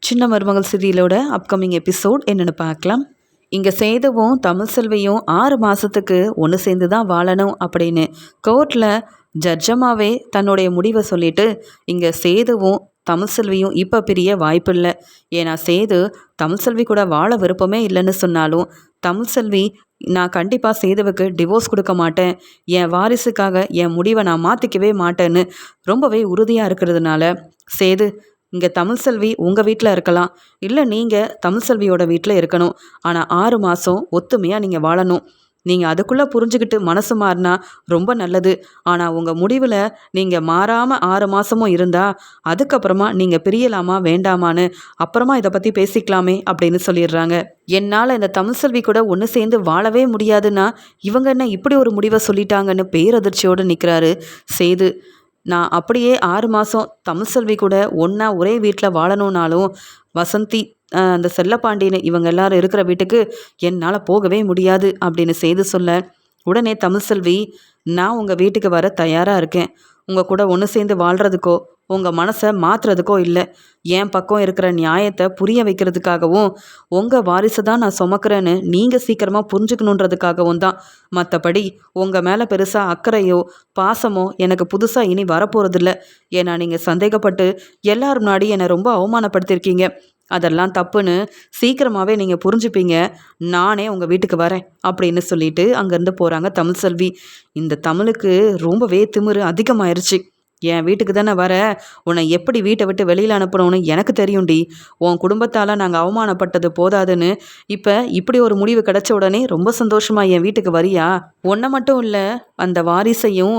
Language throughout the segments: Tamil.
சின்ன மருமகள் சீரியலோட அப்கமிங் எபிசோட் என்னென்னு பார்க்கலாம். இங்கே சேதுவும் தமிழ் செல்வியும் 6 மாதத்துக்கு ஒன்று சேர்ந்து தான் வாழணும் அப்படின்னு கோர்ட்டில் ஜட்ஜமாவே தன்னுடைய முடிவை சொல்லிட்டு இங்கே சேதுவும் தமிழ் செல்வியும் இப்போ பிரிய வாய்ப்பில்லை. ஏன்னா சேது தமிழ் செல்வி கூட வாழ விருப்பமே இல்லைன்னு சொன்னாலும் தமிழ் செல்வி நான் கண்டிப்பாக சேதுவுக்கு டிவோர்ஸ் கொடுக்க மாட்டேன், என் வாரிசுக்காக என் முடிவை நான் மாற்றிக்கவே மாட்டேன்னு ரொம்பவே உறுதியாக இருக்கிறதுனால சேது இங்கே தமிழ் செல்வி உங்கள் வீட்டில் இருக்கலாம், இல்லை நீங்கள் தமிழ் செல்வியோட வீட்டில் இருக்கணும். ஆனால் 6 மாதம் ஒத்துமையாக நீங்கள் வாழணும். நீங்கள் அதுக்குள்ளே புரிஞ்சுக்கிட்டு மனசு மாறினா ரொம்ப நல்லது. ஆனால் உங்கள் முடிவில் நீங்கள் மாறாமல் 6 மாதமும் இருந்தால் அதுக்கப்புறமா நீங்கள் பிரியலாமா வேண்டாமான்னு அப்புறமா இதை பற்றி பேசிக்கலாமே அப்படின்னு சொல்லிடுறாங்க. என்னால் இந்த தமிழ் செல்வி கூட ஒன்று சேர்ந்து வாழவே முடியாதுன்னா இவங்க என்ன இப்படி ஒரு முடிவை சொல்லிட்டாங்கன்னு பேரதிர்ச்சியோடு நிற்கிறாரு சேது. நான் அப்படியே 6 மாதம் தமிழ் செல்வி கூட ஒன்றா ஒரே வீட்டில் வாழணுன்னாலும் வசந்தி அந்த செல்லப்பாண்டின்னு இவங்க எல்லாரும் இருக்கிற வீட்டுக்கு என்னால் போகவே முடியாது அப்படின்னு சேது சொல்ல, உடனே தமிழ் செல்வி நான் உங்கள் வீட்டுக்கு வர தயாராக இருக்கேன். உங்கள் கூட ஒன்று சேர்ந்து வாழ்கிறதுக்கோ உங்கள் மனசை மாற்றுறதுக்கோ இல்லை, என் பக்கம் இருக்கிற நியாயத்தை புரிய வைக்கிறதுக்காகவும் உங்கள் வாரிசை தான் நான் சுமக்கிறேன்னு நீங்கள் சீக்கிரமாக புரிஞ்சுக்கணுன்றதுக்காகவும் தான். மற்றபடி உங்கள் மேலே பெருசாக அக்கறையோ பாசமோ எனக்கு புதுசாக இனி வரப்போகிறதில்ல. ஏன்னா நீங்கள் சந்தேகப்பட்டு எல்லாரும் முன்னாடி என்னை ரொம்ப அவமானப்படுத்தியிருக்கீங்க. அதெல்லாம் தப்புன்னு சீக்கிரமாகவே நீங்கள் புரிஞ்சுப்பீங்க. நானே உங்கள் வீட்டுக்கு வரேன் அப்படின்னு சொல்லிட்டு அங்கேருந்து போகிறாங்க தமிழ் செல்வி. இந்த தமிழுக்கு ரொம்பவே திமிரு அதிகமாயிருச்சு. என் வீட்டுக்கு தானே வர, உன்னை எப்படி வீட்டை விட்டு வெளியில் அனுப்பணும்னு எனக்கு தெரியும்டி. உன் குடும்பத்தால் நாங்கள் அவமானப்பட்டது போதாதுன்னு இப்போ இப்படி ஒரு முடிவு கிடைச்ச உடனே ரொம்ப சந்தோஷமாக என் வீட்டுக்கு வரியா? உன்னை மட்டும் இல்லை, அந்த வாரிசையும்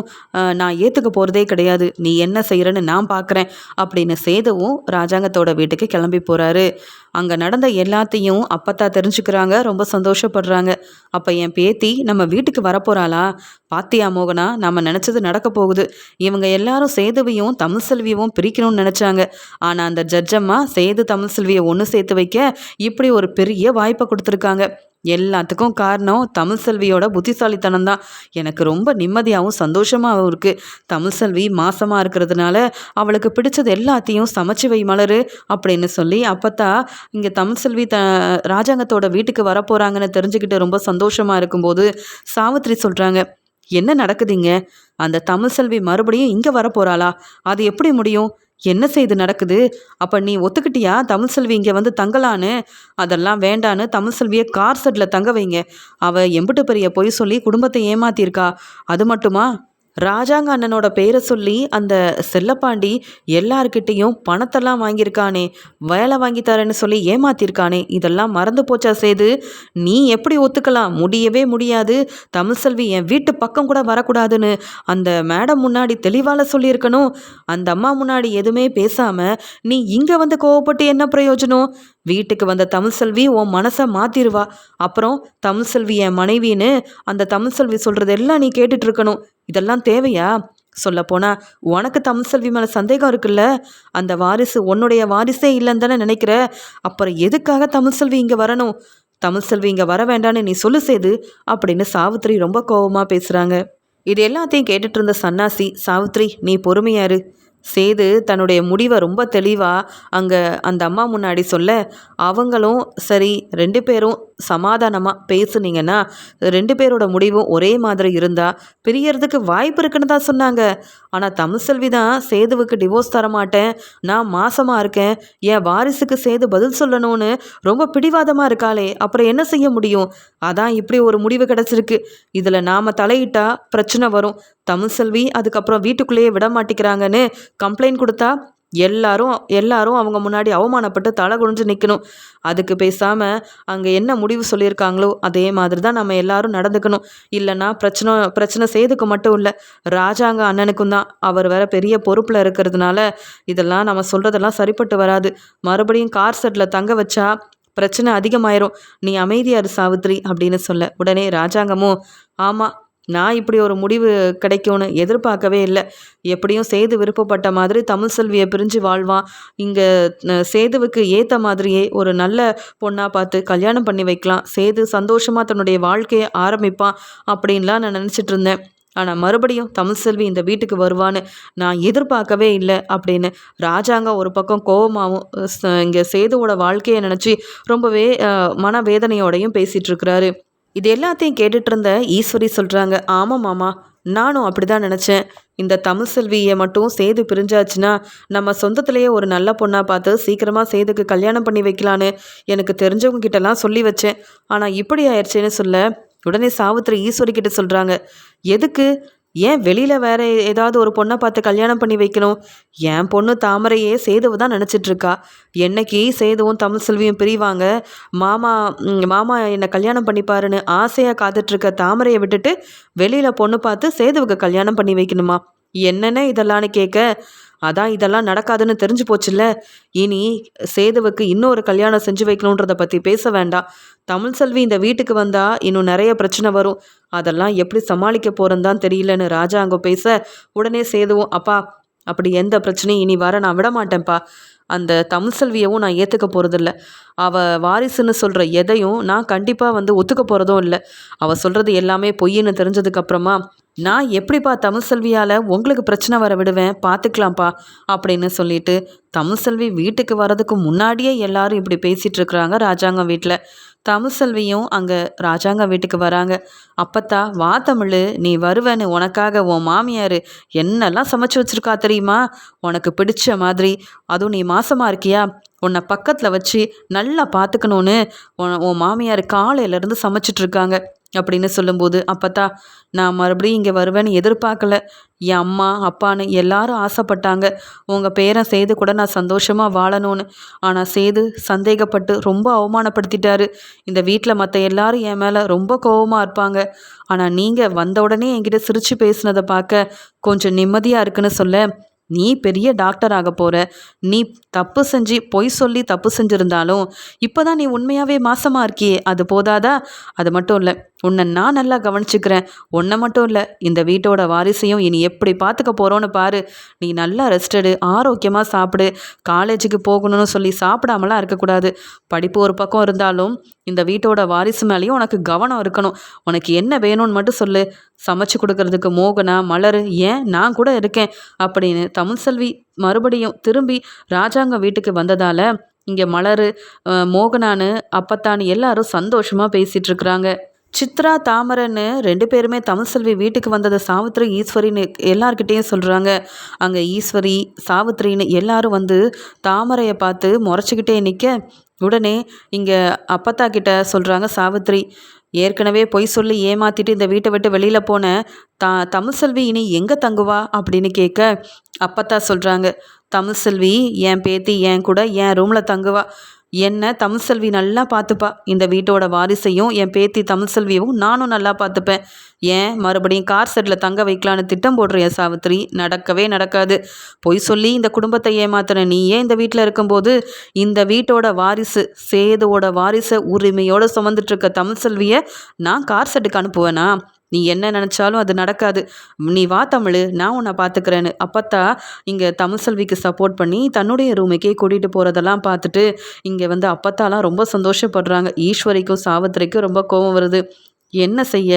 நான் ஏற்றுக்க போகிறதே கிடையாது. நீ என்ன செய்கிறன்னு நான் பார்க்குறேன் அப்படின்னு சேதுவும் ராஜாங்கத்தோட வீட்டுக்கு கிளம்பி போகிறாரு. அங்கே நடந்த எல்லாத்தையும் அப்பத்தா தெரிஞ்சுக்கிறாங்க, ரொம்ப சந்தோஷப்படுறாங்க. அப்போ என் பேத்தி நம்ம வீட்டுக்கு வரப்போகிறாளா? பாத்தியா மோகனா, நம்ம நினச்சது நடக்க போகுது. இவங்க எல்லாரும் சேதுவையும் தமிழ் செல்வியும் பிரிக்கணும்னு நினச்சாங்க. ஆனால் அந்த ஜட்ஜம்மா சேது தமிழ் செல்வியை ஒன்று சேர்த்து வைக்க இப்படி ஒரு பெரிய வாய்ப்பை கொடுத்துருக்காங்க. எல்லாத்துக்கும் காரணம் தமிழ் செல்வியோட புத்திசாலித்தனம் தான். எனக்கு ரொம்ப நிம்மதியாகவும் சந்தோஷமாகவும் இருக்குது. தமிழ் செல்வி மாசமாக இருக்கிறதுனால அவளுக்கு பிடிச்சது எல்லாத்தையும் சமைச்சு வை மலரு அப்படின்னு சொல்லி அப்பத்தா இங்கே தமிழ் செல்வி ராஜாங்கத்தோட வீட்டுக்கு வரப்போகிறாங்கன்னு தெரிஞ்சுக்கிட்டு ரொம்ப சந்தோஷமாக இருக்கும்போது சாவித்ரி சொல்கிறாங்க, என்ன நடக்குதுங்க? அந்த தமிழ் செல்வி மறுபடியும் இங்கே வரப்போகிறாளா? அது எப்படி முடியும்? என்ன செய்து நடக்குது? அப்போ நீ ஒத்துக்கிட்டியா தமிழ் செல்வி இங்கே வந்து தங்கலான்னு? அதெல்லாம் வேண்டான்னு தமிழ் செல்வியை கார் செட்டில் தங்க வைங்க. அவள் எம்பிட்டு பெரிய பொய் சொல்லி குடும்பத்தை ஏமாத்தியிருக்கா. அது மட்டுமா, ராஜாங்க அண்ணனோட பேரை சொல்லி அந்த செல்லப்பாண்டி எல்லார்கிட்டேயும் பணத்தெல்லாம் வாங்கியிருக்கானே, வேலை வாங்கி தரேன்னு சொல்லி ஏமாத்திருக்கானே, இதெல்லாம் மறந்து போச்சா சேது? நீ எப்படி ஒத்துக்கலாம்? முடியவே முடியாது. தமிழ் செல்வி என் வீட்டு பக்கம் கூட வரக்கூடாதுன்னு அந்த மேடம் முன்னாடி தெளிவால சொல்லியிருக்கணும். அந்த அம்மா முன்னாடி எதுவுமே பேசாமல் நீ இங்கே வந்து கோவப்பட்டு என்ன பிரயோஜனம்? வீட்டுக்கு வந்த தமிழ் செல்வி உன் மனசை மாற்றிடுவா. அப்புறம் தமிழ் செல்வி என் மனைவின்னு அந்த தமிழ் செல்வி சொல்கிறது எல்லாம் நீ கேட்டுட்டு இருக்கணும். இதெல்லாம் தேவையா? சொல்லப்போனா உனக்கு தமிழ் செல்வி மேலே சந்தேகம் இருக்குல்ல? அந்த வாரிசு உன்னுடைய வாரிசே இல்லைன்னு தானே நினைக்கிற? அப்புறம் எதுக்காக தமிழ் செல்வி இங்கே வரணும்? தமிழ் செல்வி இங்கே வர வேண்டான்னு நீ சொல்லு சேது அப்படின்னு சாவித்ரி ரொம்ப கோபமாக பேசுகிறாங்க. இது எல்லாத்தையும் கேட்டுட்டு இருந்த சன்னாசி, சாவித்ரி நீ பொறுமையாரு. சேது தன்னுடைய முடிவை ரொம்ப தெளிவாக அங்கே அந்த அம்மா முன்னாடி சொல்ல, அவங்களும் சரி 2 பேரும் சமாதானமாக பேசுனீங்கன்னா 2 பேரோட முடிவும் ஒரே மாதிரி இருந்தால் பிரியறதுக்கு வாய்ப்பு இருக்குன்னு தான் சொன்னாங்க. ஆனால் தமிழ் செல்வி தான் சேதுவுக்கு டிவோர்ஸ் தர மாட்டேன், நான் மாசமாக இருக்கேன், என் வாரிசுக்கு சேது பதில் சொல்லணும்னு ரொம்ப பிடிவாதமாக இருக்காளே, அப்புறம் என்ன செய்ய முடியும்? அதான் இப்படி ஒரு முடிவு கிடச்சிருக்கு. இதில் நாம் தலையிட்டா பிரச்சனை வரும். தமிழ் செல்வி அதுக்கப்புறம் வீட்டுக்குள்ளேயே விட மாட்டேங்கிறாங்கன்னு கம்ப்ளைண்ட் கொடுத்தா எல்லாரும் அவங்க முன்னாடி அவமானப்பட்டு தலை குனிஞ்சு நிற்கணும். அதுக்கு பேசாமல் அங்கே என்ன முடிவு சொல்லியிருக்காங்களோ அதே மாதிரி தான் நம்ம எல்லாரும் நடந்துக்கணும். இல்லைன்னா பிரச்சனை சேதுக்கு மட்டும் இல்லை, ராஜாங்க அண்ணனுக்கும் தான். அவர் வேற பெரிய பொறுப்பில் இருக்கிறதுனால இதெல்லாம் நம்ம சொல்கிறதெல்லாம் சரிப்பட்டு வராது. மறுபடியும் கார் செட்டில் தங்க வச்சா பிரச்சனை அதிகமாயிரும். நீ அமைதியாரு சாவித்ரி அப்படின்னு சொல்ல, உடனே ராஜாங்கமும் ஆமாம், நான் இப்படி ஒரு முடிவு கிடைக்கும்னு எதிர்பார்க்கவே இல்லை. எப்படியும் சேது விருப்பப்பட்ட மாதிரி தமிழ் செல்வியை பிரிஞ்சு வாழ்வான். இங்கே சேதுவுக்கு ஏற்ற மாதிரியே ஒரு நல்ல பொண்ணாக பார்த்து கல்யாணம் பண்ணி வைக்கலாம். சேது சந்தோஷமாக தன்னுடைய வாழ்க்கையை ஆரம்பிப்பான் அப்படின்லாம் நான் நினச்சிட்டு இருந்தேன். ஆனால் மறுபடியும் தமிழ்செல்வி இந்த வீட்டுக்கு வருவான்னு நான் எதிர்பார்க்கவே இல்லை அப்படின்னு ராஜாங்கம் ஒரு பக்கம் கோபமாகவும் இங்கே சேதுவோட வாழ்க்கையை நினச்சி ரொம்பவே மனவேதனையோடையும் பேசிகிட்டு இருக்கிறாரு. இது எல்லாத்தையும் கேட்டுட்டு இருந்த ஈஸ்வரி சொல்கிறாங்க, ஆமாம் மாமா, நானும் அப்படி தான் நினச்சேன். இந்த தமிழ்செல்வியை மட்டும் சேது பிரிஞ்சாச்சுன்னா நம்ம சொந்தத்திலேயே ஒரு நல்ல பொண்ணாக பார்த்து சீக்கிரமாக சேதுக்கு கல்யாணம் பண்ணி வைக்கலான்னு எனக்கு தெரிஞ்சவங்க கிட்டலாம் சொல்லி வச்சேன். ஆனால் இப்படி ஆயிடுச்சேன்னு சொல்ல உடனே சாவித்திரி ஈஸ்வரி கிட்ட சொல்கிறாங்க, எதுக்கு, ஏன் வெளியில் வேற ஏதாவது ஒரு பொண்ணை பார்த்து கல்யாணம் பண்ணி வைக்கணும்? என் பொண்ணு தாமரையே சேதுவை தான் நினச்சிட்ருக்கா. என்னைக்கு சேதுவும் தமிழ்செல்வியும் பிரிவாங்க, மாமா மாமா என்னை கல்யாணம் பண்ணிப்பாருன்னு ஆசையாக காத்துட்ருக்க தாமரையை விட்டுட்டு வெளியில் பொண்ணு பார்த்து சேதுவுக்கு கல்யாணம் பண்ணி வைக்கணுமா? என்னென்ன இதெல்லாம்னு கேட்க, அதான் இதெல்லாம் நடக்காதுன்னு தெரிஞ்சு போச்சுல்ல, இனி சேதுவுக்கு இன்னொரு கல்யாணம் செஞ்சு வைக்கணுன்றதை பற்றி பேச வேண்டாம். தமிழ்செல்வி இந்த வீட்டுக்கு வந்தால் இன்னும் நிறைய பிரச்சனை வரும், அதெல்லாம் எப்படி சமாளிக்க போகிறேன்னு தான் தெரியலன்னு ராஜா அங்கே பேச உடனே சேதுவும், அப்பா அப்படி எந்த பிரச்சனையும் இனி வர நான் விட மாட்டேன்ப்பா. அந்த தமிழ்செல்வியவும் நான் ஏற்றுக்க போகிறதில்ல. அவள் வாரிசுன்னு சொல்கிற எதையும் நான் கண்டிப்பாக ஒத்துக்க போகிறதும் இல்லை. அவள் சொல்கிறது எல்லாமே பொய்ன்னு தெரிஞ்சதுக்கப்புறமா நான் எப்படிப்பா தமிழ்செல்வியால் உங்களுக்கு பிரச்சனை வர விடுவேன், பார்த்துக்கலாம்ப்பா அப்படின்னு சொல்லிட்டு தமிழ்செல்வி வீட்டுக்கு வர்றதுக்கு முன்னாடியே எல்லாரும் இப்படி பேசிகிட்டு இருக்கிறாங்க ராஜாங்கம் வீட்டில். தமிழ்செல்வியும் அங்கே ராஜாங்கம் வீட்டுக்கு வராங்க. அப்பத்தா, வா தமிழ், நீ வருவேன்னு உனக்காக உன் மாமியார் என்னெல்லாம் சமைச்சு வச்சுருக்கா தெரியுமா? உனக்கு பிடிச்ச மாதிரி. அதுவும் நீ மாசமாக இருக்கியா, உன்னை பக்கத்தில் வச்சு நல்லா பார்த்துக்கணுன்னு உன் மாமியார் காலையிலேருந்து சமைச்சிட்ருக்காங்க அப்படின்னு சொல்லும்போது, அப்பத்தா, நான் மறுபடியும் இங்கே வருவேன்னு எதிர்பார்க்கல. என் அம்மா அப்பான்னு எல்லாரும் ஆசைப்பட்டாங்க உங்கள் பேரன் சேது கூட நான் சந்தோஷமாக வாழணும்னு. ஆனால் சேது சந்தேகப்பட்டு ரொம்ப அவமானப்படுத்திட்டாரு. இந்த வீட்டில் மற்ற எல்லாரும் என் மேலே ரொம்ப கோபமாக இருப்பாங்க. ஆனால் நீங்கள் வந்த உடனே என்கிட்ட சிரித்து பேசுனதை பார்க்க கொஞ்சம் நிம்மதியாக இருக்குன்னு சொல்ல, நீ பெரிய டாக்டர் ஆக போகிற, நீ தப்பு செஞ்சு பொய் சொல்லி தப்பு செஞ்சுருந்தாலும் இப்போ தான் நீ உண்மையாகவே மாசமாக இருக்கியே, அது போதாதா? அது மட்டும் இல்லை, உன்னை நான் நல்லா கவனிச்சுக்கிறேன். உன்னை மட்டும் இல்லை, இந்த வீட்டோட வாரிசையும் இனி எப்படி பார்த்துக்க போகிறோன்னு பாரு. நீ நல்லா ரெஸ்டடு, ஆரோக்கியமாக சாப்பிடு. காலேஜுக்கு போகணும்னு சொல்லி சாப்பிடாமலாம் இருக்கக்கூடாது. படிப்பு ஒரு பக்கம் இருந்தாலும் இந்த வீட்டோட வாரிசு மேலேயும் உனக்கு கவனம் இருக்கணும். உனக்கு என்ன வேணும்னு மட்டும் சொல்லு. சமைச்சு கொடுக்கறதுக்கு மோகனா, மலர், ஏன் நான் கூட இருக்கேன் அப்படின்னு தமிழ்செல்வி மறுபடியும் திரும்பி ராஜாங்க வீட்டுக்கு வந்ததால் இங்கே மலர், மோகனான்னு அப்பத்தான்னு எல்லாரும் சந்தோஷமாக பேசிகிட்டு இருக்கிறாங்க. சித்ரா தாமரைன்னு 2 பேருமே தமிழ்செல்வி வீட்டுக்கு வந்ததை சாவித்திரி ஈஸ்வரின்னு எல்லார்கிட்டேயும் சொல்கிறாங்க. அங்கே ஈஸ்வரி சாவித்திரின்னு எல்லாரும் தாமரையை பார்த்து முறைச்சிக்கிட்டே நிற்க உடனே இங்கே அப்பத்தா கிட்ட சொல்கிறாங்க சாவித்திரி, ஏற்கனவே பொய் சொல்லி ஏமாற்றிட்டு இந்த வீட்டை விட்டு வெளியில் போன தமிழ்செல்வி இனி எங்கே தங்குவா அப்படின்னு கேட்க அப்பத்தா சொல்கிறாங்க, தமிழ்செல்வி என் பேத்தி என் கூட என் ரூமில் தங்குவா. என்ன தமிழ்செல்வி நல்லா பார்த்துப்பா. இந்த வீட்டோட வாரிசையும் என் பேத்தி தமிழ்செல்வியவும் நானும் நல்லா பார்த்துப்பேன். ஏன் மறுபடியும் கார் செட்டில் தங்க வைக்கலான்னு திட்டம் போடுறிய சாவித்திரி? நடக்கவே நடக்காது. பொய் சொல்லி இந்த குடும்பத்தை ஏமாத்தின நீயே இந்த வீட்டில் இருக்கும்போது இந்த வீட்டோட வாரிசு சேதுவோட வாரிசை உரிமையோடு சுமந்துட்டுருக்க தமிழ்செல்வியை நான் கார் செட்டுக்கு அனுப்புவேனா? நீ என்ன நினச்சாலும் அது நடக்காது. நீ வா தமிழ், நான் உன்னை பார்த்துக்கிறேன்னு அப்பத்தா இங்கே தமிழ்செல்விக்கு சப்போர்ட் பண்ணி தன்னுடைய ரூமுக்கே கூட்டிகிட்டு போகிறதெல்லாம் பார்த்துட்டு இங்கே அப்பத்தாலாம் ரொம்ப சந்தோஷப்படுறாங்க. ஈஸ்வரிக்கும் சாவித்திரிக்கும் ரொம்ப கோபம் வருது. என்ன செய்ய,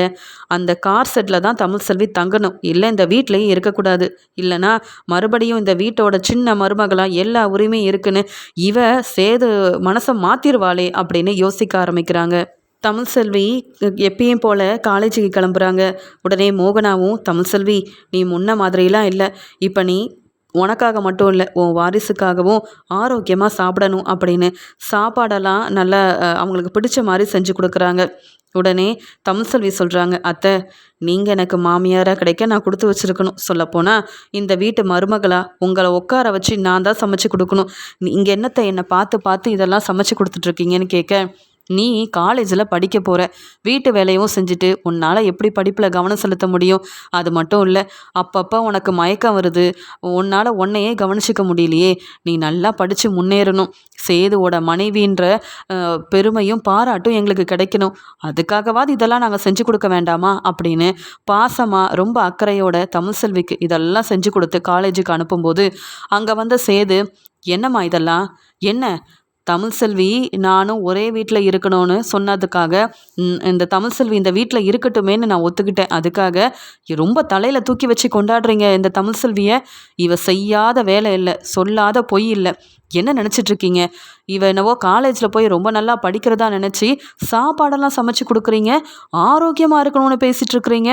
அந்த கார் செட்டில் தான் தமிழ்செல்வி தங்கணும், இல்லை இந்த வீட்லேயும் இருக்கக்கூடாது. இல்லைனா மறுபடியும் இந்த வீட்டோட சின்ன மருமகளாக எல்லா உரிமையும் இருக்குன்னு இவ சேது மனசை மாற்றிடுவாளே அப்படின்னு யோசிக்க ஆரம்பிக்கிறாங்க. தமிழ்செல்வி எப்பயும் போல் காலேஜுக்கு கிளம்புறாங்க. உடனே மோகனாவும், தமிழ்செல்வி நீ முன்ன மாதிரிலாம் இல்லை, இப்போ நீ உனக்காக மட்டும் இல்லை உன் வாரிசுக்காகவும் ஆரோக்கியமாக சாப்பிடணும் அப்படின்னு சாப்பாடெல்லாம் நல்லா அவங்களுக்கு பிடிச்ச மாதிரி செஞ்சு கொடுக்குறாங்க. உடனே தமிழ்செல்வி சொல்கிறாங்க, அத்தை நீங்கள் எனக்கு மாமியாராக கிடைக்க நான் கொடுத்து வச்சுருக்கணும். சொல்லப்போனால் இந்த வீட்டு மருமகளாக உங்களை உட்கார வச்சு நான் தான் சமைச்சு கொடுக்கணும். இங்கே என்னத்தை என்னை பார்த்து பார்த்து இதெல்லாம் சமைச்சு கொடுத்துட்ருக்கீங்கன்னு கேட்க, நீ காலேஜில் படிக்க போகிற, வீட்டு வேலையும் செஞ்சுட்டு உன்னால் எப்படி படிப்பில் கவனம் செலுத்த முடியும்? அது மட்டும் இல்லை, அப்பப்போ உனக்கு மயக்கம் வருது, உன்னால் உன்னையே கவனிச்சிக்க முடியலையே. நீ நல்லா படித்து முன்னேறணும். சேதுவோட மனைவின்ற பெருமையும் பாராட்டும் எங்களுக்கு கிடைக்கணும். அதுக்காகவாது இதெல்லாம் நாங்கள் செஞ்சு கொடுக்க வேண்டாமா அப்படின்னு பாசமாக ரொம்ப அக்கறையோட தமிழ்செல்விக்கு இதெல்லாம் செஞ்சு கொடுத்து காலேஜுக்கு அனுப்பும்போது அங்கே சேது, என்னம்மா இதெல்லாம், என்ன தமிழ்செல்வி நானும் ஒரே வீட்டில் இருக்கணும்னு சொன்னதுக்காக இந்த தமிழ்செல்வி இந்த வீட்டில் இருக்கட்டுமேன்னு நான் ஒத்துக்கிட்டேன். அதுக்காக ரொம்ப தலையில் தூக்கி வச்சு கொண்டாடுறீங்க இந்த தமிழ்செல்வியை. இவ செய்யாத வேலை இல்லை, சொல்லாத பொய் இல்லை. என்ன நினச்சிட்டு இருக்கீங்க? இவ என்னவோ காலேஜில் போய் ரொம்ப நல்லா படிக்கிறதா நினச்சி சாப்பாடெல்லாம் சமைச்சு கொடுக்குறீங்க, ஆரோக்கியமாக இருக்கணும்னு பேசிகிட்டு இருக்கிறீங்க.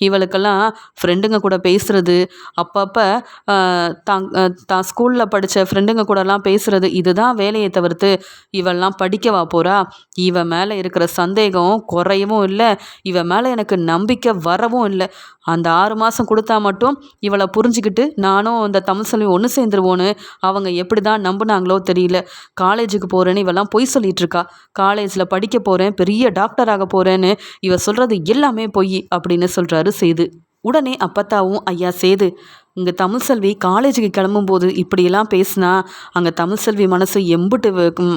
இவளுக்கெல்லாம் ஃப்ரெண்டுங்க கூட பேசுகிறது, அப்பப்போ தான் ஸ்கூலில் படித்த ஃப்ரெண்டுங்க கூடலாம் பேசுகிறது, இதுதான் வேலையை தவிர்த்து இவெல்லாம் படிக்கவா போகிறா? இவ மேலே இருக்கிற சந்தேகம் குறையவும் இல்லை, இவ மேலே எனக்கு நம்பிக்கை வரவும் இல்லை. அந்த 6 மாதம் கொடுத்தா மட்டும் இவளை புரிஞ்சுக்கிட்டு நானும் அந்த தமிழ்செல்வி ஒன்று சேர்ந்துருவோன்னு அவங்க எப்படி தான் நம்பினாங்களோ தெரியல. காலேஜுக்கு போகிறேன்னு இவெல்லாம் பொய் சொல்லிகிட்ருக்கா. காலேஜில் படிக்க போகிறேன், பெரிய டாக்டராக போகிறேன்னு இவ சொல்கிறது எல்லாமே பொய் அப்படின்னு சொல்கிறாரு சேது. உடனே அப்பத்தாவும், ஐயா சேது, இங்கே தமிழ்செல்வி காலேஜுக்கு கிளம்பும்போது இப்படியெல்லாம் பேசினா அங்கே தமிழ்செல்வி மனசு எம்பிட்டு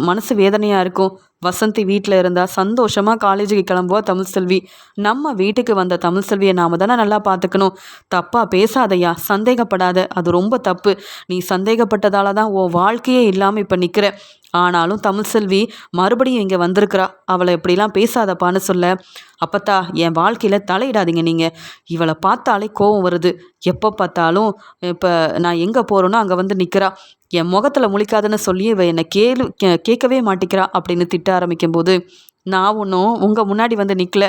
மனசு வேதனையாக இருக்கும். வசந்தி வீட்டில் இருந்தால் சந்தோஷமாக காலேஜுக்கு கிளம்புவா தமிழ்செல்வி. நம்ம வீட்டுக்கு வந்த தமிழ்செல்வியை நாம் தானே நல்லா பார்த்துக்கணும். தப்பாக பேசாதையா, சந்தேகப்படாத, அது ரொம்ப தப்பு. நீ சந்தேகப்பட்டதால தான் உன் வாழ்க்கையே இல்லாமல் இப்போ நிற்கிற. ஆனாலும் தமிழ்செல்வி மறுபடியும் இங்கே வந்திருக்கிறா, அவளை இப்படிலாம் பேசாதப்பான்னு சொல்ல, அப்பத்தா என் வாழ்க்கையில் தலையிடாதீங்க நீங்கள். இவளை பார்த்தாலே கோவம் வருது. எப்போ பார்த்தாலும் இப்போ நான் எங்கே போகிறேனோ அங்கே வந்து நிற்கிறா. என் முகத்தில் முழிக்காதுன்னு சொல்லி இவ என்னை கேட்கவே மாட்டேங்கிறா அப்படின்னு திட்ட ஆரம்பிக்கும்போது, நான் ஒன்றும் உங்கள் முன்னாடி வந்து நிற்கல.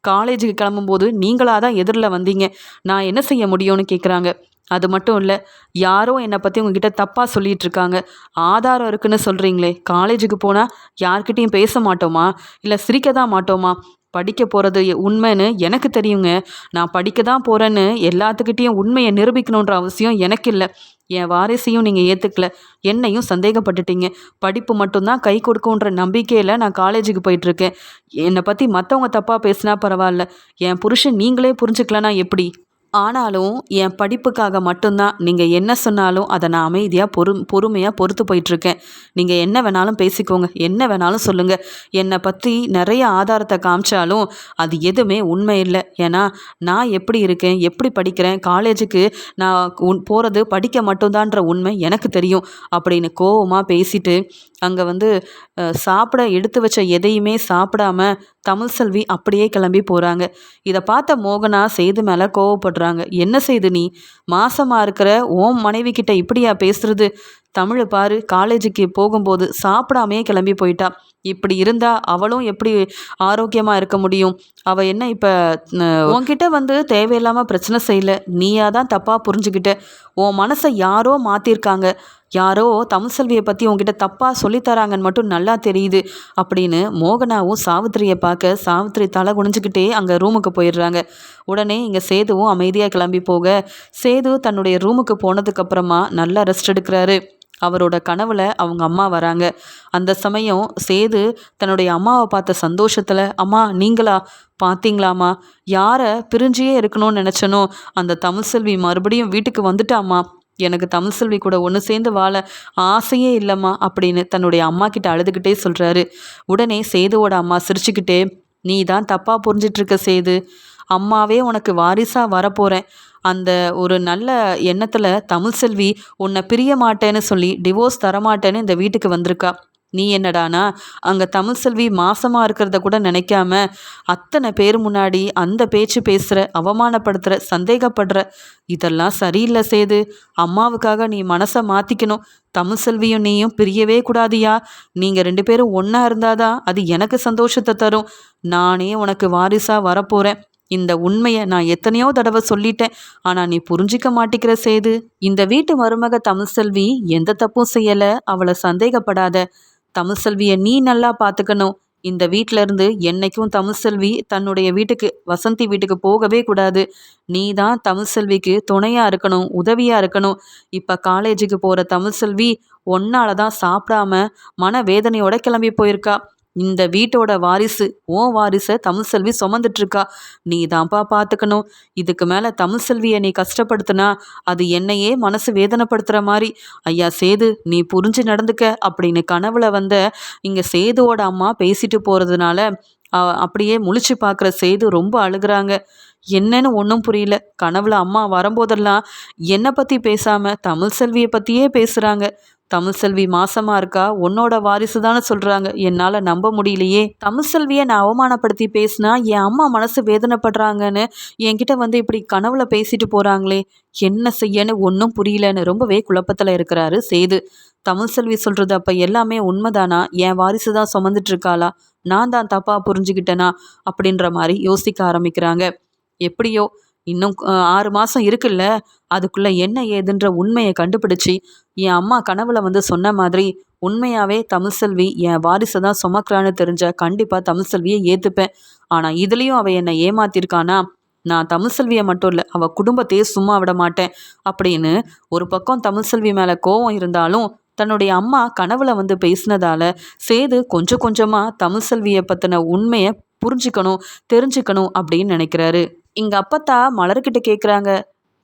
காலேஜுக்கு கிளம்பும்போது நீங்களாக தான் எதிரில் வந்தீங்க. நான் என்ன செய்ய முடியும்னு கேட்குறாங்க. அது மட்டும் இல்லை, யாரோ என்னை பற்றி உங்ககிட்ட தப்பாக சொல்லிகிட்டு இருக்காங்க. ஆதாரம் இருக்குன்னு சொல்கிறீங்களே, காலேஜுக்கு போனால் யார்கிட்டையும் பேச மாட்டோமா, இல்லை சிரிக்க தான் மாட்டோமா? படிக்க போகிறது உண்மைன்னு எனக்கு தெரியுங்க. நான் படிக்க தான் போகிறேன்னு எல்லாத்துக்கிட்டேயும் உண்மையை நிரூபிக்கணுன்ற அவசியம் எனக்கு இல்லை. என் வாரிசையும் நீங்கள் ஏற்றுக்கல, என்னையும் சந்தேகப்பட்டுட்டீங்க. படிப்பு மட்டும்தான் கை கொடுக்குன்ற நம்பிக்கையில் நான் காலேஜுக்கு போயிட்டுருக்கேன். என்னை பற்றி மற்றவங்க தப்பாக பேசினா பரவாயில்ல, என் புருஷன் நீங்களே புரிஞ்சுக்கலனா எப்படி? ஆனாலும் என் படிப்புக்காக மட்டும்தான் நீங்கள் என்ன சொன்னாலும் அதை நான் அமைதியாக பொறுமையாக பொறுத்து போயிட்டுருக்கேன். நீங்கள் என்ன வேணாலும் பேசிக்கோங்க, என்ன வேணாலும் சொல்லுங்கள். என்னை பற்றி நிறைய ஆதாரத்தை காமிச்சாலும் அது எதுவுமே உண்மை இல்லை. ஏன்னா நான் எப்படி இருக்கேன், எப்படி படிக்கிறேன், காலேஜுக்கு நான் போகிறது படிக்க மட்டும்தான்ற உண்மை எனக்கு தெரியும் அப்படின்னு கோவமாக பேசிட்டு அங்கே வந்து சாப்பிட எடுத்து வச்ச எதையுமே சாப்பிடாம தமிழ்செல்வி அப்படியே கிளம்பி போகிறாங்க. இதை பார்த்த மோகனா சேது மேலே கோவப்படுறாங்க. என்ன செய்து நீ மாசமாக இருக்கிற ஓம் மனைவி கிட்ட இப்படியா பேசுறது? தமிழை பாரு, காலேஜுக்கு போகும்போது சாப்பிடாமே கிளம்பி போயிட்டா. இப்படி இருந்தா அவளும் எப்படி ஆரோக்கியமாக இருக்க முடியும்? அவள் என்ன இப்போ உன்கிட்ட வந்து தேவையில்லாமல் பிரச்சனை செய்யலை, நீயா தான் தப்பாக புரிஞ்சுக்கிட்ட. உன் மனசை யாரோ மாற்றிருக்காங்க, யாரோ தமிழ்செல்வியை பற்றி உங்ககிட்ட தப்பாக சொல்லித்தராங்கன்னு மட்டும் நல்லா தெரியுது அப்படின்னு மோகனாவும் சாவித்திரியை பார்க்க சாவித்திரி தலை குனிஞ்சுக்கிட்டே அங்கே ரூமுக்கு போயிடுறாங்க. உடனே இங்கே சேதுவும் அமைதியாக கிளம்பி போக சேது தன்னுடைய ரூமுக்கு போனதுக்கப்புறமா நல்லா ரெஸ்ட் எடுக்கிறாரு. அவரோட கனவுல அவங்க அம்மா வராங்க. அந்த சமயம் சேது தன்னுடைய அம்மாவை பார்த்த சந்தோஷத்தில், அம்மா நீங்களா பார்த்தீங்களாம்மா, யாரை பிரிஞ்சியே இருக்கணும்னு நினச்சனோ அந்த தமிழ்செல்வி மறுபடியும் வீட்டுக்கு வந்துட்டாம்மா. எனக்கு தமிழ்செல்வி கூட ஒன்று சேர்ந்து வாழ ஆசையே இல்லைம்மா அப்படின்னு தன்னுடைய அம்மா கிட்ட அழுதுகிட்டே சொல்கிறாரு. உடனே சேதுவோட அம்மா சிரிச்சுக்கிட்டே, நீ தான் தப்பாக புரிஞ்சிட்ருக்க சேது, அம்மாவே உனக்கு வாரிசாக வரப்போகிறேன் அந்த ஒரு நல்ல எண்ணத்தில் தமிழ்செல்வி உன்னை பிரிய மாட்டேன்னு சொல்லி டிவோர்ஸ் தரமாட்டேன்னு இந்த வீட்டுக்கு வந்திருக்கா. நீ என்னடானா அங்கே தமிழ்செல்வி மாசமாக இருக்கிறத கூட நினைக்காம அத்தனை பேர் முன்னாடி அந்த பேச்சு பேசுகிற, அவமானப்படுத்துகிற, சந்தேகப்படுற. இதெல்லாம் சரியில்லை சேது. அம்மாவுக்காக நீ மனசை மாற்றிக்கணும். தமிழ்செல்வியும் நீயும் பிரியவே கூடாதியா. நீங்கள் 2 பேரும் ஒன்றா இருந்தாதான் அது எனக்கு சந்தோஷத்தை தரும். நானே உனக்கு வாரிசாக வரப்போகிறேன். இந்த உண்மையை நான் எத்தனையோ தடவை சொல்லிட்டேன், ஆனால் நீ புரிஞ்சிக்க மாட்டேங்கிற சேது. இந்த வீட்டு மருமக தமிழ்செல்வி எந்த தப்பும் செய்யலை, அவளை சந்தேகப்படாத. தமிழ்செல்வியை நீ நல்லா பார்த்துக்கணும். இந்த வீட்டில இருந்து என்னைக்கும் தமிழ்செல்வி தன்னுடைய வீட்டுக்கு, வசந்தி வீட்டுக்கு போகவே கூடாது. நீ தான் தமிழ்செல்விக்கு துணையாக இருக்கணும், உதவியாக இருக்கணும். இப்போ காலேஜுக்கு போகிற தமிழ்செல்வி ஒன்னால தான் சாப்பிடாம மனவேதனையோட கிளம்பி போயிருக்கா. இந்த வீட்டோட வாரிசு, உன் வாரிசை தமிழ்செல்வி சுமந்துட்டுருக்கா. நீ தான்ப்பா பார்த்துக்கணும். இதுக்கு மேலே தமிழ்செல்வியை நீ கஷ்டப்படுத்தினா அது என்னையே மனசு வேதனைப்படுத்துகிற மாதிரி. ஐயா சேது, நீ புரிஞ்சு நடந்துக்க அப்படின்னு கனவுல வந்த இங்கே சேதுவோட அம்மா பேசிட்டு போகிறதுனால அப்படியே முழிச்சு பார்க்குற சேது ரொம்ப அழுகிறாங்க. என்னன்னு ஒன்றும் புரியல. கனவுல அம்மா வரும்போதெல்லாம் என்னை பற்றி பேசாமல் தமிழ்செல்வியை பற்றியே பேசுகிறாங்க. தமிழ்செல்வி மாசமா இருக்கா, உன்னோட வாரிசு தானே சொல்கிறாங்க, என்னால் நம்ப முடியலையே. தமிழ்செல்வியை நான் அவமானப்படுத்தி பேசினா என் அம்மா மனசு வேதனைப்படுறாங்கன்னு என்கிட்ட வந்து இப்படி கனவுல பேசிட்டு போகிறாங்களே, என்ன செய்யன்னு ஒன்றும் புரியலன்னு ரொம்பவே குழப்பத்தில் இருக்கிறாரு சேது. தமிழ்செல்வி சொல்கிறது அப்போ எல்லாமே உண்மைதானா? என் வாரிசு தான் சுமந்துட்டு இருக்காளா? நான் தான் தப்பாக புரிஞ்சுக்கிட்டேனா? அப்படின்ற மாதிரி யோசிக்க ஆரம்பிக்கிறாங்க. எப்படியோ இன்னும் 6 மாதம் இருக்குல்ல, அதுக்குள்ளே என்ன ஏதுன்ற உண்மையை கண்டுபிடிச்சி என் அம்மா கனவுல வந்து சொன்ன மாதிரி உண்மையாகவே தமிழ்செல்வி என் வாரிசை தான் சுமக்கிறான்னு தெரிஞ்ச கண்டிப்பாக தமிழ்செல்வியை ஏற்றுப்பேன். ஆனால் இதுலேயும் அவள் என்னை ஏமாத்திருக்கானா, நான் தமிழ்செல்வியை மட்டும் இல்லை அவள் குடும்பத்தையே சும்மா விட மாட்டேன் அப்படின்னு ஒரு பக்கம் தமிழ்செல்வி மேலே கோவம் இருந்தாலும் தன்னுடைய அம்மா கனவுல வந்து பேசினதால சேது கொஞ்சம் கொஞ்சமாக தமிழ்செல்வியை பற்றின உண்மையை புரிஞ்சுக்கணும், தெரிஞ்சுக்கணும் அப்படின்னு நினைக்கிறாரு. இங்க அப்பத்தா மலர்கிட்ட கேட்குறாங்க,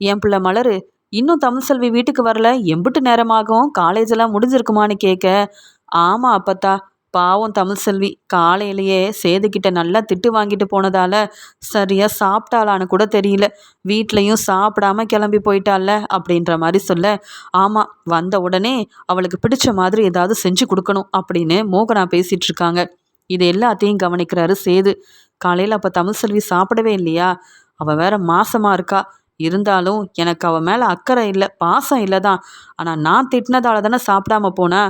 என் பிள்ளை மலரு, இன்னும் தமிழ்செல்வி வீட்டுக்கு வரல, எம்பிட்டு நேரமாகும், காலேஜ் எல்லாம் முடிஞ்சிருக்குமான்னு கேட்க, ஆமா அப்பத்தா, பாவம் தமிழ்செல்வி காலையிலேயே சேதுக்கிட்ட நல்லா திட்டு வாங்கிட்டு போனதால சரியா சாப்பிட்டாளான்னு கூட தெரியல, வீட்லேயும் சாப்பிடாம கிளம்பி போயிட்டால அப்படின்ற மாதிரி சொல்ல, ஆமா வந்த உடனே அவளுக்கு பிடிச்ச மாதிரி ஏதாவது செஞ்சு கொடுக்கணும் அப்படின்னு மோகனா பேசிட்டு இருக்காங்க. இது எல்லாத்தையும் கவனிக்கிறாரு சேது. காலையில் அப்போ தமிழ்செல்வி சாப்பிடவே இல்லையா, அவள் வேற மாசமா இருக்கா, இருந்தாலும் எனக்கு அவள் மேலே அக்கறை இல்லை, பாசம் இல்லை தான், ஆனால் நான் திட்டினதால தானே சாப்பிடாம போனா,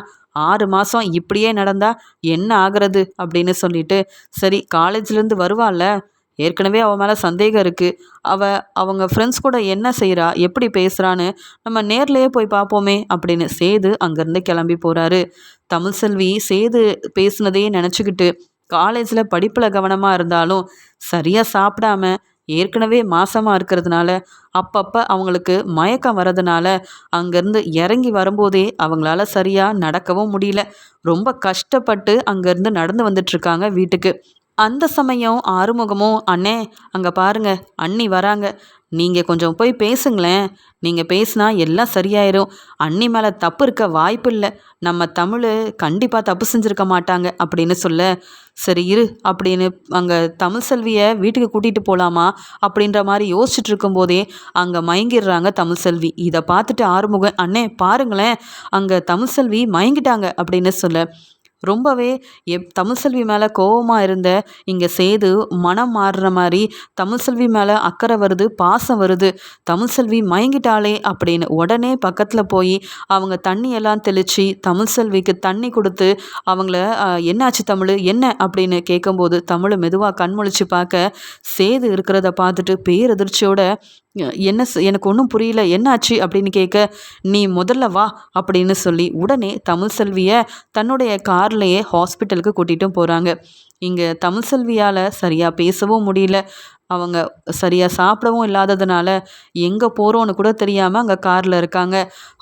6 மாதம் இப்படியே நடந்தா என்ன ஆகிறது அப்படின்னு சொல்லிட்டு, சரி காலேஜ்லேருந்து வருவாள்ல, ஏற்கனவே அவள் மேலே சந்தேகம் இருக்குது, அவங்க ஃப்ரெண்ட்ஸ் கூட என்ன செய்கிறா, எப்படி பேசுகிறான்னு நம்ம நேர்லேயே போய் பார்ப்போமே அப்படின்னு சேது அங்கேருந்து கிளம்பி போகிறாரு. தமிழ்செல்வி சேது பேசுனதையே நினச்சிக்கிட்டு காலேஜில் படிப்பில் கவனமாக இருந்தாலும் சரியாக சாப்பிடாம ஏற்கனவே மாசமாக இருக்கிறதுனால அப்பப்போ அவங்களுக்கு மயக்கம் வரதுனால அங்கேருந்து இறங்கி வரும்போதே அவங்களால சரியாக நடக்கவும் முடியல. ரொம்ப கஷ்டப்பட்டு அங்கேருந்து நடந்து வந்துட்டுருக்காங்க வீட்டுக்கு. அந்த சமயம் ஆறுமுகமும், அண்ணே அங்கே பாருங்க அண்ணி வராங்க, நீங்கள் கொஞ்சம் போய் பேசுங்களேன், நீங்கள் பேசினா எல்லாம் சரியாயிரும், அண்ணி மேலே தப்பு இருக்க வாய்ப்பு இல்லை, நம்ம தமிழ் கண்டிப்பாக தப்பு செஞ்சுருக்க மாட்டாங்க அப்படின்னு சொல்ல, சரி இரு அப்படின்னு அங்கே தமிழ்செல்வியை வீட்டுக்கு கூட்டிகிட்டு போகலாமா அப்படின்ற மாதிரி யோசிச்சுட்டு இருக்கும்போதே அங்கே மயங்கிடுறாங்க தமிழ்செல்வி. இதை பார்த்துட்டு ஆறுமுகம், அண்ணே பாருங்களேன் அங்கே தமிழ்செல்வி மயங்கிட்டாங்க அப்படின்னு சொல்ல, ரொம்பவே தமிழ்செல்வி மேலே கோவமாக இருந்த இங்கே சேது மனம் மாறுற மாதிரி தமிழ்செல்வி மேலே அக்கறை வருது, பாசம் வருது, தமிழ்செல்வி மயங்கிட்டாளே அப்படின்னு உடனே பக்கத்தில் போய் அவங்க தண்ணியெல்லாம் தெளித்து தமிழ்செல்விக்கு தண்ணி கொடுத்து அவங்கள என்னாச்சு தமிழ் என்ன அப்படின்னு கேட்கும்போது தமிழ் மெதுவாக கண்முழிச்சு பார்க்க சேது இருக்கிறத பார்த்துட்டு பேரதிர்ச்சியோட என்ன எனக்கு ஒன்றும் புரியல என்னாச்சு அப்படின்னு கேட்க, நீ முதல்ல வா அப்படின்னு சொல்லி உடனே தமிழ்செல்வியை தன்னுடைய கார்லேயே ஹாஸ்பிட்டலுக்கு கூட்டிகிட்டும் போகிறாங்க. இங்கே தமிழ்செல்வியால் சரியாக பேசவும் முடியல, அவங்க சரியாக சாப்பிடவும் இல்லாததுனால எங்கே போகிறோன்னு கூட தெரியாமல் அங்கே காரில் இருக்காங்க.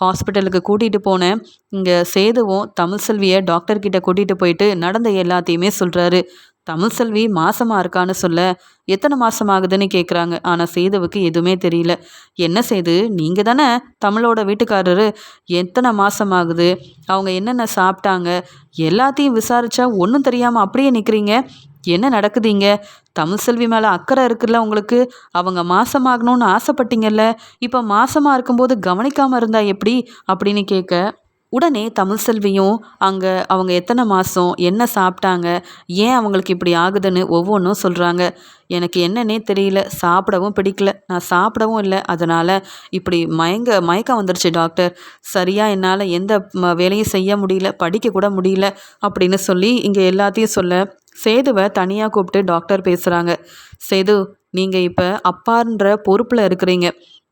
ஹாஸ்பிட்டலுக்கு கூட்டிகிட்டு போனேன் இங்கே சேதுவும் தமிழ்செல்வியை டாக்டர்கிட்ட கூட்டிகிட்டு போயிட்டு நடந்த எல்லாத்தையுமே சொல்கிறாரு. தமிழ்செல்வி மாசமாக இருக்கான்னு சொல்ல, எத்தனை மாதம் ஆகுதுன்னு கேட்குறாங்க. ஆனால் சேதுவுக்கு எதுவுமே தெரியல. என்ன சேது, நீங்கள் தானே தமிழோட வீட்டுக்காரரு, எத்தனை மாதம் ஆகுது, அவங்க என்னென்ன சாப்பிட்டாங்க, எல்லாத்தையும் விசாரித்தா ஒன்றும் தெரியாமல் அப்படியே நிற்கிறீங்க, என்ன நடக்குதுங்க? தமிழ்செல்வி மேலே அக்கறை இருக்குல்ல உங்களுக்கு, அவங்க மாசமாகணும்னு ஆசைப்பட்டீங்கல்ல, இப்போ மாசமாக இருக்கும்போது கவனிக்காமல் இருந்தா எப்படி அப்படின்னு கேட்க, உடனே தமிழ்செல்வியும் அங்கே அவங்க எத்தனை மாதம் என்ன சாப்பிட்டாங்க, ஏன் அவங்களுக்கு இப்படி ஆகுதுன்னு ஒவ்வொன்றும் சொல்கிறாங்க. எனக்கு என்னன்னே தெரியல, சாப்பிடவும் பிடிக்கல, நான் சாப்பிடவும் இல்லை, அதனால் இப்படி மயக்கம் வந்துருச்சு டாக்டர், சரியாக என்னால் எந்த வேலையும் செய்ய முடியல, படிக்க கூட முடியல அப்படின்னு சொல்லி இங்கே எல்லாத்தையும் சொல்ல சேதுவை தனியாக கூப்பிட்டு டாக்டர் பேசுகிறாங்க. சேது, நீங்கள் இப்போ அப்பான்ற பொறுப்பில் இருக்கிறீங்க,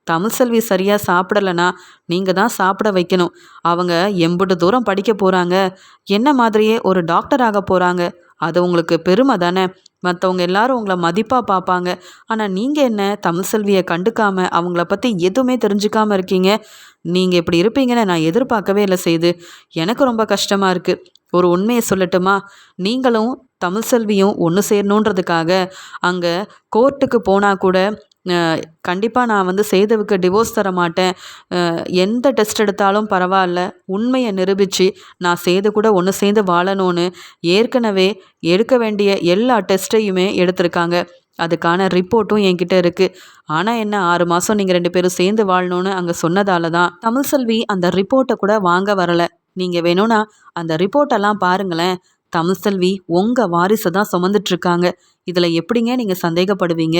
தமிழ்செல்வி சரியாக சாப்பிடலைன்னா நீங்கள் தான் சாப்பிட வைக்கணும், அவங்க எம்புட்டு தூரம் படிக்க போகிறாங்க, என்ன மாதிரியே ஒரு டாக்டர் ஆக போகிறாங்க, அது உங்களுக்கு பெருமை தானே, மற்றவங்க எல்லாரும் உங்களை மதிப்பாக பார்ப்பாங்க, ஆனால் நீங்கள் என்ன தமிழ்செல்வியை கண்டுக்காமல் அவங்கள பற்றி எதுவுமே தெரிஞ்சுக்காமல் இருக்கீங்க, நீங்கள் இப்படி இருப்பீங்கன்னு நான் எதிர்பார்க்கவே இல்லை சேது, எனக்கு ரொம்ப கஷ்டமாக இருக்குது. ஒரு உண்மையை சொல்லட்டுமா, நீங்களும் தமிழ்செல்வியும் ஒன்று சேரணுன்றதுக்காக அங்கே கோர்ட்டுக்கு போனால் கூட கண்டிப்பாக நான் வந்து சேதுவுக்கு டிவோர்ஸ் தர மாட்டேன், எந்த டெஸ்ட் எடுத்தாலும் பரவாயில்ல, உண்மையை நிரூபித்து நான் சேது கூட ஒன்று சேர்ந்து வாழணும்னு ஏற்கனவே எடுக்க வேண்டிய எல்லா டெஸ்ட்டையுமே எடுத்திருக்காங்க, அதுக்கான ரிப்போர்ட்டும் என்கிட்ட இருக்குது, ஆனால் என்ன 6 மாதம் நீங்கள் 2 பேரும் சேர்ந்து வாழணும்னு அங்கே சொன்னதால தான் தமிழ்செல்வி அந்த ரிப்போர்ட்டை கூட வாங்க வரலை, நீங்கள் வேணும்னா அந்த ரிப்போர்ட்டெல்லாம் பாருங்களேன். தமிழ்செல்வி உங்கள் வாரிசை தான் சுமந்துட்டுருக்காங்க. இதில் எப்படிங்க நீங்கள் சந்தேகப்படுவீங்க?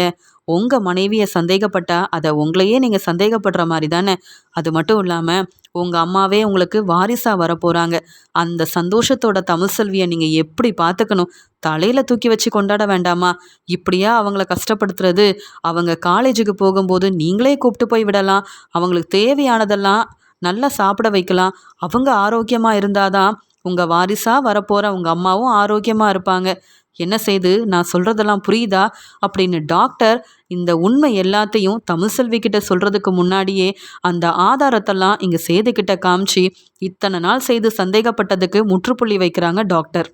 உங்கள் மனைவியை சந்தேகப்பட்டா அதை உங்களையே நீங்கள் சந்தேகப்படுற மாதிரி தானே. அது மட்டும் இல்லாமல் உங்கள் அம்மாவே உங்களுக்கு வாரிசாக வரப்போகிறாங்க. அந்த சந்தோஷத்தோட தமிழ்செல்வியை நீங்கள் எப்படி பார்த்துக்கணும்? தலையில் தூக்கி வச்சு கொண்டாட வேண்டாமா? இப்படியா அவங்கள கஷ்டப்படுத்துறது? அவங்க காலேஜுக்கு போகும்போது நீங்களே கூப்பிட்டு போய் விடலாம். அவங்களுக்கு தேவையானதெல்லாம் நல்லா சாப்பிட வைக்கலாம். அவங்க ஆரோக்கியமாக இருந்தாதான் உங்கள் வாரிசாக வரப்போகிற உங்கள் அம்மாவும் ஆரோக்கியமாக இருப்பாங்க. என்ன செய்து நான் சொல்கிறதெல்லாம் புரியுதா? அப்படின்னு டாக்டர் இந்த உண்மை எல்லாத்தையும் தமிழ்செல்வி கிட்ட சொல்கிறதுக்கு முன்னாடியே அந்த ஆதாரத்தெல்லாம் இங்கே சேதுக்கிட்ட காமிச்சு இத்தனை நாள் செய்து சந்தேகப்பட்டதுக்கு முற்றுப்புள்ளி வைக்கிறாங்க டாக்டர்.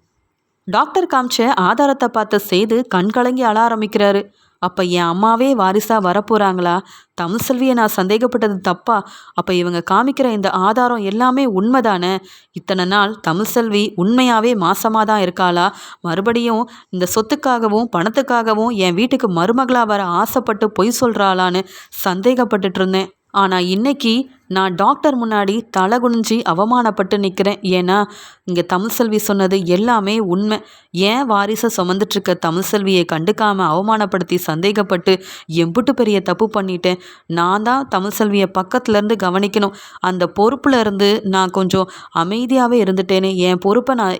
டாக்டர் காமிச்ச ஆதாரத்தை பார்த்த சேது கண்கலங்கி அழ ஆரம்பிக்கிறாரு. அப்போ என் அம்மாவே வாரிசாக வரப்போகிறாங்களா? தமிழ்செல்வியை நான் சந்தேகப்பட்டது தப்பா? அப்போ இவங்க காமிக்கிற இந்த ஆதாரம் எல்லாமே உண்மைதானே? இத்தனை நாள் தமிழ்செல்வி உண்மையாகவே மாசமாக தான் இருக்காளா? மறுபடியும் இந்த சொத்துக்காகவும் பணத்துக்காகவும் என் வீட்டுக்கு மருமகளாக வர ஆசைப்பட்டு பொய் சொல்கிறாளான்னு சந்தேகப்பட்டுட்டு இருந்தேன். ஆனால் இன்னைக்கு நான் டாக்டர் முன்னாடி தலை குனிஞ்சி அவமானப்பட்டு நிற்கிறேன். ஏன்னா இங்கே தமிழ்செல்வி சொன்னது எல்லாமே உண்மை. ஏன் வாரிசை சுமந்துட்டுருக்க தமிழ்செல்வியை கண்டுக்காமல் அவமானப்படுத்தி சந்தேகப்பட்டு எம்புட்டு பெரிய தப்பு பண்ணிட்டேன். நான் தான் தமிழ்செல்வியை பக்கத்துலேருந்து கவனிக்கணும். அந்த பொறுப்பில் இருந்து நான் கொஞ்சம் அமைதியாகவே இருந்துட்டேனே, என் பொறுப்பை நான்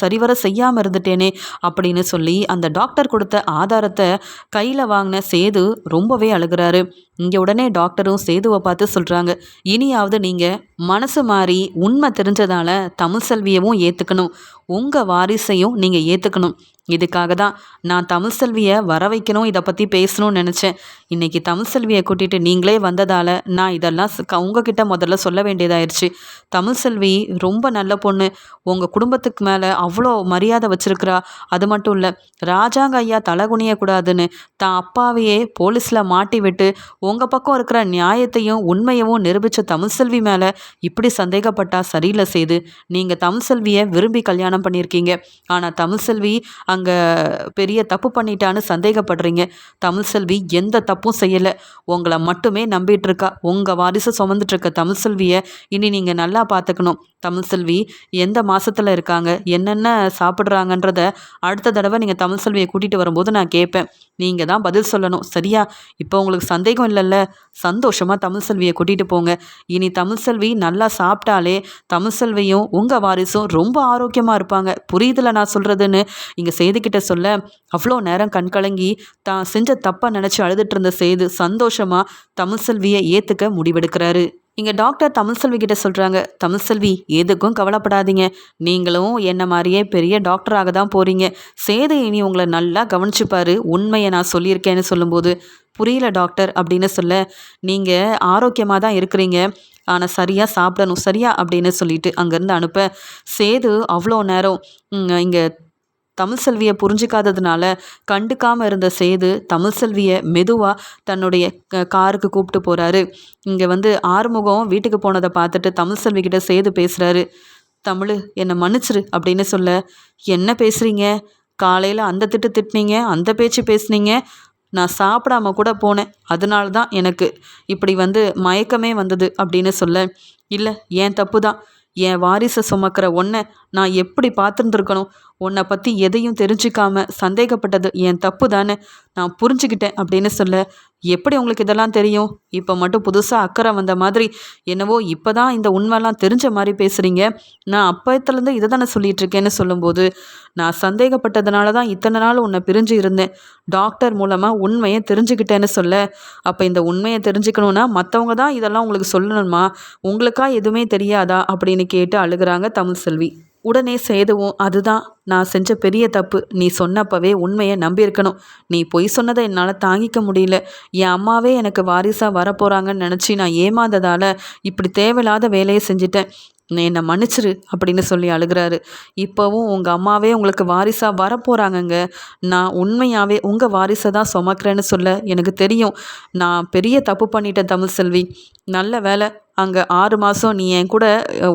சரிவர செய்யாமல் இருந்துட்டேனே அப்படின்னு சொல்லி அந்த டாக்டர் கொடுத்த ஆதாரத்தை கையில் வாங்கின சேது ரொம்பவே அழுகிறாரு. இங்கே உடனே டாக்டரும் சேதுவை பார்த்து சொல்கிறாங்க, இனியாவது நீங்கள் மனசு மாறி உண்மை தெரிஞ்சதால தமிழ்செல்வியவும் ஏற்றுக்கணும், உங்கள் வாரிசையும் நீங்கள் ஏற்றுக்கணும். இதுக்காக தான் நான் தமிழ்செல்வியை வர வைக்கணும், இதை பற்றி பேசணும்னு நினச்சேன். இன்றைக்கி தமிழ்செல்வியை கூட்டிகிட்டு நீங்களே வந்ததால் நான் இதெல்லாம் உங்ககிட்ட முதல்ல சொல்ல வேண்டியதாயிருச்சு. தமிழ்செல்வி ரொம்ப நல்ல பொண்ணு. உங்கள் குடும்பத்துக்கு மேலே அவ்வளோ மரியாதை வச்சுருக்கிறா. அது மட்டும் இல்லை, ராஜாங்க ஐயா தலை குனியக்கூடாதுன்னு தான் அப்பாவையே போலீஸில் மாட்டி விட்டு உங்கள் பக்கம் இருக்கிற நியாயத்தையும் உண்மையவும் நிரூபித்த தமிழ்செல்வி மேலே இப்படி சந்தேகப்பட்டா சரியில்லை செய்து. நீங்கள் தமிழ்செல்வியை விரும்பி கல்யாணம் பண்ணியிருக்கீங்க. ஆனால் தமிழ்செல்வி அங்கே பெரிய தப்பு பண்ணிட்டான்னு சந்தேகப்படுறீங்க. தமிழ்செல்வி எந்த தப்பும் செய்யலை, உங்களை மட்டுமே நம்பிட்டு இருக்கா. உங்கள் வாரிசு சுமந்துட்டு இருக்க தமிழ்செல்வியை இனி நீங்கள் நல்லா பார்த்துக்கணும். தமிழ்செல்வி எந்த மாசத்துல இருக்காங்க, என்னென்ன சாப்பிட்றாங்கன்றத அடுத்த தடவை நீங்கள் தமிழ்செல்வியை கூட்டிகிட்டு வரும்போது நான் கேட்பேன். நீங்கள் தான் பதில் சொல்லணும், சரியா? இப்போ உங்களுக்கு சந்தேகம் இல்லைல்ல? சந்தோஷமாக தமிழ்செல்வியை கூட்டிகிட்டு போங்க. இனி தமிழ்செல்வி நல்லா சாப்பிட்டாலே தமிழ்செல்வியும் உங்கள் வாரிசும் ரொம்ப ஆரோக்கியமாக இருப்பாங்க. புரியுதில்ல நான் சொல்கிறதுன்னு இங்கே சேதுக்கிட்ட சொல்ல, அவ்வளோ நேரம் கண்கலங்கி தான் செஞ்ச தப்பை நினச்சி அழுதுட்டு இருந்த சேது சந்தோஷமாக தமிழ்செல்வியை ஏற்றுக்க முடிவெடுக்கிறாரு. இங்கே டாக்டர் தமிழ்செல்வி கிட்ட சொல்கிறாங்க, தமிழ்செல்வி எதுக்கும் கவலைப்படாதீங்க, நீங்களும் என்ன மாதிரியே பெரிய டாக்டராக தான் போகிறீங்க. சேது இனி உங்களை நல்லா கவனிச்சுப்பாரு, உண்மையை நான் சொல்லியிருக்கேன்னு சொல்லும்போது, புரியல டாக்டர் அப்படின்னு சொல்ல, நீங்கள் ஆரோக்கியமாக தான் இருக்கிறீங்க, ஆனால் சரியாக சாப்பிடணும், சரியா அப்படின்னு சொல்லிட்டு அங்கேருந்து அனுப்ப, சேது அவ்வளோ நேரம் இங்கே தமிழ்செல்வியை புரிஞ்சிக்காததுனால கண்டுக்காமல் இருந்த சேது தமிழ்செல்வியை மெதுவாக தன்னுடைய காருக்கு கூப்பிட்டு போகிறாரு. இங்கே ஆறுமுகம் வீட்டுக்கு போனதை பார்த்துட்டு தமிழ்செல்விக்கிட்ட சேது பேசுகிறாரு. தமிழ் என்னை மன்னிச்சிரு அப்படின்னு சொல்ல, என்ன பேசுகிறீங்க? காலையில் அந்த திட்டுனீங்க, அந்த பேச்சு பேசுனீங்க, நான் சாப்பிடாம கூட போனேன், அதனால தான் எனக்கு இப்படி மயக்கமே வந்தது அப்படின்னு சொல்ல, இல்லை என் தப்பு தான், என் வாரிசை சுமக்கிற ஒன்றை நான் எப்படி பார்த்துருந்துருக்கணும், உன்னை பற்றி எதையும் தெரிஞ்சிக்காம சந்தேகப்பட்டது என் தப்பு தானே, நான் புரிஞ்சுக்கிட்டேன் அப்படின்னு சொல்ல, எப்படி உங்களுக்கு இதெல்லாம் தெரியும்? இப்போ மட்டும் புதுசாக அக்கறை வந்த மாதிரி என்னவோ இப்போ தான் இந்த உண்மைலாம் தெரிஞ்ச மாதிரி பேசுகிறீங்க, நான் அப்பத்துலேருந்து இதை தானே சொல்லிகிட்டு இருக்கேன்னு சொல்லும்போது, நான் சந்தேகப்பட்டதுனால தான் இத்தனை நாள் உன்னை பிரிஞ்சு இருந்தேன், டாக்டர் மூலமாக உண்மையை தெரிஞ்சுக்கிட்டேன்னு சொல்ல, அப்போ இந்த உண்மையை தெரிஞ்சுக்கணுன்னா மற்றவங்க தான் இதெல்லாம் உங்களுக்கு சொல்லணுமா, உங்களுக்கா எதுவுமே தெரியாதா அப்படின்னு கேட்டு அழுகிறாங்க தமிழ்செல்வி. உடனே சேதுவும், அதுதான் நான் செஞ்ச பெரிய தப்பு, நீ சொன்னப்பவே உண்மையை நம்பியிருக்கணும், நீ பொய் சொன்னதை என்னால் தாங்கிக்க முடியல, என் அம்மாவே எனக்கு வாரிசாக வரப்போகிறாங்கன்னு நினச்சி நான் ஏமாந்ததால் இப்படி தேவையில்லாத வேலையை செஞ்சிட்டேன், என்னை மன்னிச்சிரு அப்படின்னு சொல்லி அழுகிறாரு. இப்போவும் உங்கள் அம்மாவே உங்களுக்கு வாரிசாக வரப்போகிறாங்கங்க, நான் உண்மையாகவே உங்கள் வாரிசை தான் சுமக்கிறேன்னு சொல்ல எனக்கு தெரியும், நான் பெரிய தப்பு பண்ணிட்டேன் தமிழ்செல்வி, நல்ல வேலை அங்கே 6 மாதம் நீ என் கூட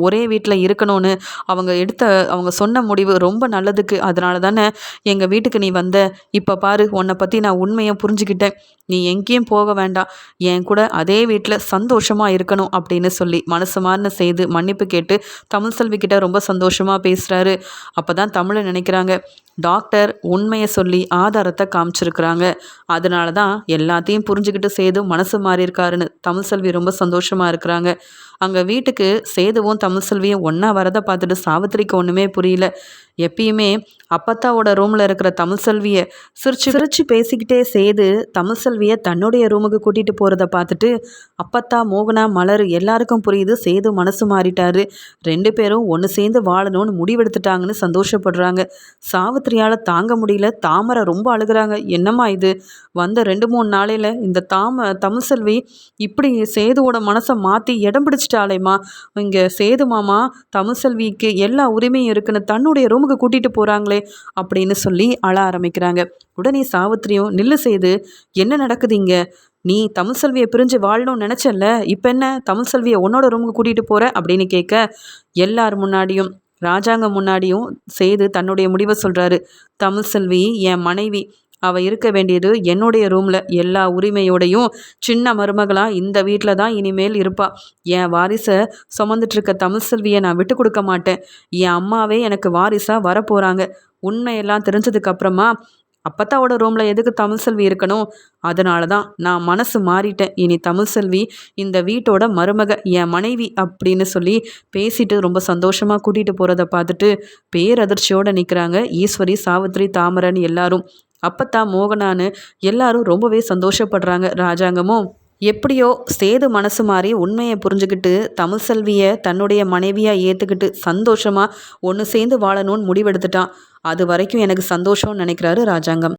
ஒரே வீட்டில் இருக்கணும்னு அவங்க சொன்ன முடிவு ரொம்ப நல்லதுக்கு. அதனால தானே எங்கள் வீட்டுக்கு நீ வந்த. இப்போ பாரு, உன்னை பற்றி நான் உண்மையை புரிஞ்சுக்கிட்டேன். நீ எங்கேயும் போக வேண்டாம், என் கூட அதே வீட்டில் சந்தோஷமாக இருக்கணும் அப்படின்னு சொல்லி மனசு மாறின செய்து மன்னிப்பு கேட்டு தமிழ்செல்வி கிட்ட ரொம்ப சந்தோஷமாக பேசுகிறாரு. அப்போ தான் தமிழை நினைக்கிறாங்க, டாக்டர் உண்மையை சொல்லி ஆதாரத்தை காமிச்சிருக்கிறாங்க, அதனால தான் எல்லாத்தையும் புரிஞ்சுக்கிட்டு சேது மனசு மாறியிருக்காருன்னு தமிழ்செல்வி ரொம்ப சந்தோஷமாக இருக்கிறாங்க. அங்கே வீட்டுக்கு சேதுவும் தமிழ்செல்வியும் ஒன்றா வரதை பார்த்துட்டு சாவித்திரிக்கு ஒன்றுமே புரியல. எப்பயுமே அப்பத்தாவோட ரூமில் இருக்கிற தமிழ்செல்வியை சிரிச்சு சிரிச்சு பேசிக்கிட்டே சேது தமிழ்செல்வியை தன்னுடைய ரூமுக்கு கூட்டிகிட்டு போகிறத பார்த்துட்டு அப்பத்தா, மோகனா, மலர் எல்லாருக்கும் புரியுது சேது மனசு மாறிட்டாரு. 2 பேரும் ஒன்று சேர்ந்து வாழணும்னு முடிவெடுத்துட்டாங்கன்னு சந்தோஷப்படுறாங்க. சாவித்திரியால் தாங்க முடியல. தாமரை ரொம்ப அழுகிறாங்க. என்னம்மா இது, வந்த 2-3 நாளையில் இந்த தமிழ்செல்வி இப்படி சேதுவோட மனசை மாற்றி இடம் பிடிச்சிட்டாலேம்மா. இங்கே சேது மாமா தமிழ்செல்விக்கு எல்லா உரிமையும் இருக்குன்னு தன்னுடைய ரூமுக்கு கூட்டிகிட்டு போகிறாங்களே அப்படின்னு சொல்லி அழ ஆரம்பிக்கிறாங்க. உடனே சாவித்திரியும், நில்லு சேது, என்ன நடக்குது இங்கே? நீ தமிழ்செல்வியை பிரிஞ்சு வாழணும்னு நினச்சல, இப்போ என்ன தமிழ்செல்வியை உன்னோட ரூமுக்கு கூட்டிகிட்டு போகிற அப்படின்னு கேட்க, எல்லார் முன்னாடியும் ராஜாங்க முன்னாடியும் சேது தன்னுடைய முடிவை சொல்கிறாரு. தமிழ்செல்வி என் மனைவி, அவள் இருக்க வேண்டியது என்னுடைய ரூமில், எல்லா உரிமையோடையும் சின்ன மருமகளாக இந்த வீட்டில் தான் இனிமேல் இருப்பா. என் வாரிசை சுமந்துட்டுருக்க தமிழ்செல்வியை நான் விட்டு கொடுக்க மாட்டேன். என் அம்மாவே எனக்கு வாரிசாக வரப்போகிறாங்க. உண்மையெல்லாம் தெரிஞ்சதுக்கப்புறமா அப்பத்தாவோட ரூமில் எதுக்கு தமிழ்செல்வி இருக்கணும்? அதனால தான் நான் மனசு மாறிட்டேன். இனி தமிழ்செல்வி இந்த வீட்டோட மருமக, என் மனைவி அப்படின்னு சொல்லி பேசிட்டு ரொம்ப சந்தோஷமாக கூட்டிகிட்டு போகிறத பார்த்துட்டு பேரதிர்ச்சியோடு நிற்கிறாங்க ஈஸ்வரி, சாவித்திரி, தாமரன் எல்லாரும். அப்பத்தா, மோகனான்னு எல்லாரும் ரொம்பவே சந்தோஷப்படுறாங்க. ராஜாங்கமும் எப்படியோ சேது மனசு மாறி உண்மையை புரிஞ்சுக்கிட்டு தமிழ்செல்வியை தன்னுடைய மனைவியாக ஏற்றுக்கிட்டு சந்தோஷமாக ஒன்று சேர்ந்து வாழணும்னு முடிவெடுத்துட்டான். அது வரைக்கும் எனக்கு சந்தோஷம்னு நினைக்கிறாரு ராஜாங்கம்.